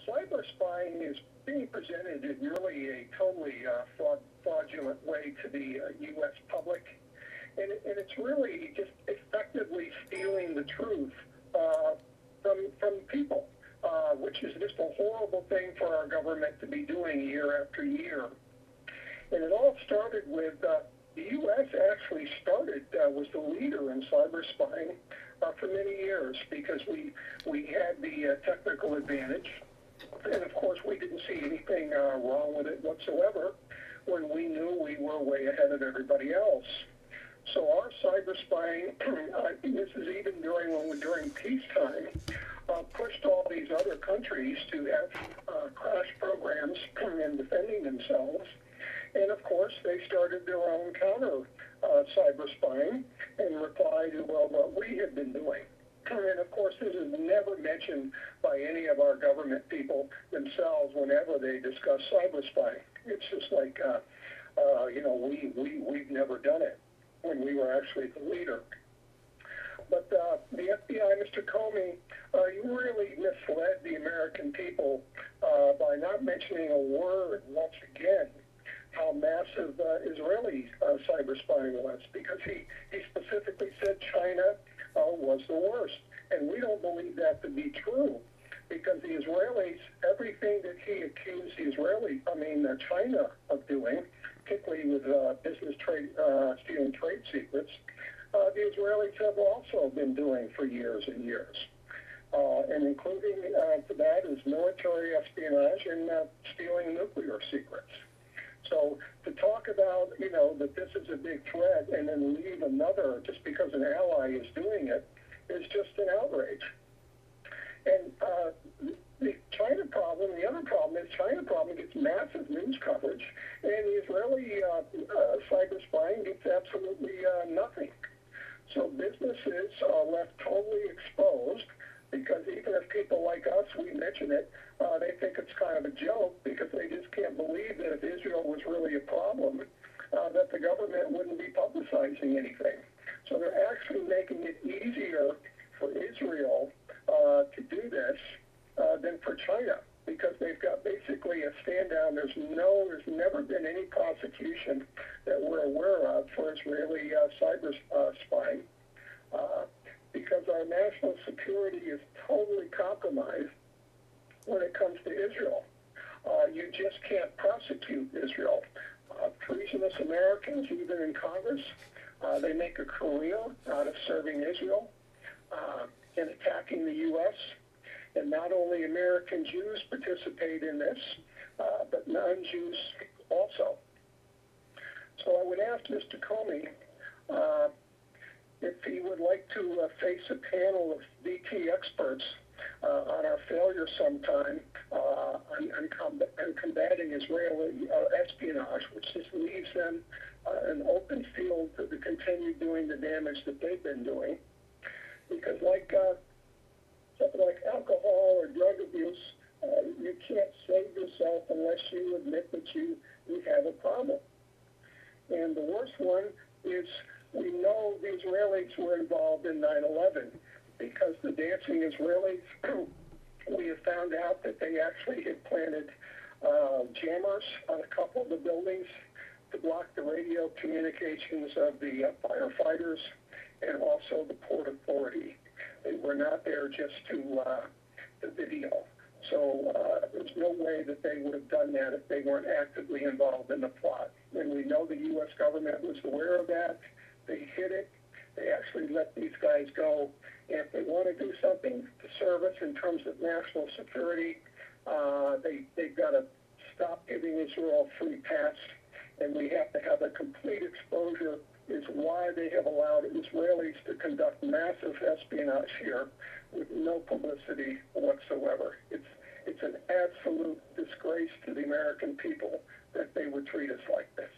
cyber spying is being presented in really a totally fraudulent way to the U.S. public, and it's really just effectively stealing the truth from people, which is just a horrible thing for our government to be doing year after year. And it all started with the U.S. actually was the leader in cyber spying for many years because we had the technical advantage. And of course, we didn't see anything wrong with it whatsoever when we knew we were way ahead of everybody else. So our cyber spying, this is even during peacetime, pushed all these other countries to have crash programs in defending themselves. And of course, they started their own counter cyber spying in reply to what we had been doing. And of course, this is never mentioned by any of our government people themselves whenever they discuss cyber spying. It's just like, we've never done it when we were actually the leader. But the FBI, Mr. Comey, you really misled the American people by not mentioning a word once again how massive Israeli cyber spying was, because he specifically said China was the worst. And we don't believe that to be true, because the Israelis, everything that he accused China of doing, particularly with business trade, stealing trade secrets, the Israelis have also been doing for years and years. And including to that is military espionage and stealing nuclear secrets. So to talk about, that this is a big threat and then leave another just because an ally is doing it is just an outrage. And the China problem, the other problem is China problem gets massive news coverage, and the Israeli cyber spying gets absolutely nothing. So businesses are left totally exposed, because even if people like us, we mention it, they think it's kind of a joke, because they just can't believe that if Israel was really a problem, that the government wouldn't be publicizing anything. So they're actually making it easier for Israel to do this than for China, because they've got basically a stand down. There's never been any prosecution that we're aware of for Israeli cyber spying, because our national security is totally compromised when it comes to Israel. You just can't prosecute Israel. Treasonous Americans, even in Congress, they make a career out of serving Israel and attacking the U.S. And not only American Jews participate in this, but non-Jews also. So I would ask Mr. Comey if he would like to face a panel of VT experts on our failure sometime on combating Israeli espionage, which just leaves them an open field to continue doing the damage that they've been doing. Because like alcohol or drug abuse, you can't save yourself unless you admit that you have a problem. And the worst one is, we know the Israelis were involved in 9/11, because the dancing Israelis, we have found out that they actually had planted jammers on a couple of the buildings to block the radio communications of the firefighters and also the Port Authority. They were not there just to video. So there's no way that they would have done that if they weren't actively involved in the plot. And we know the U.S. government was aware of that. They hid it. They actually let these guys go. And if they want to do something to serve us in terms of national security, they've got to stop giving Israel a free pass. And we have to have a complete exposure is why they have allowed Israelis to conduct massive espionage here with no publicity whatsoever. It's an absolute disgrace to the American people that they would treat us like this.